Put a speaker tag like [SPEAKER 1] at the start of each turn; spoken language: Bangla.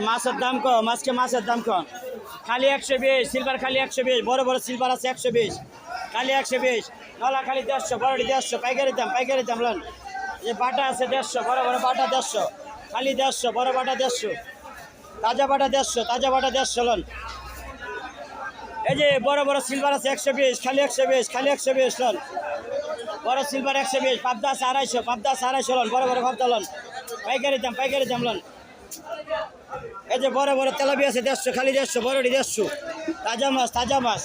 [SPEAKER 1] মাছের দাম কম, আজকে মাছের দাম কম। খালি 120, সিলভার খালি 120, বড় বড় সিলভার আছে 120, খালি 120। নলা খালি 150, বড়টি 150, পাইকারি দাম লন। যে বাটা আছে 150, বড় বড় বাটা 150, খালি 150, বড় বাটা 150, তাজা বাটা 150 লন। এই যে বড় বড় সিলভার আছে 120, খালি 120 লন। বড় সিলভার 120, পাবদা আছে 250 লন, বড় বড় পাবদা লন। পাইকারি দাম লন। এই যে বড় বড় তেলাপিয়া আছে 150, খালি 150, বড়টি 150, তাজা মাছ।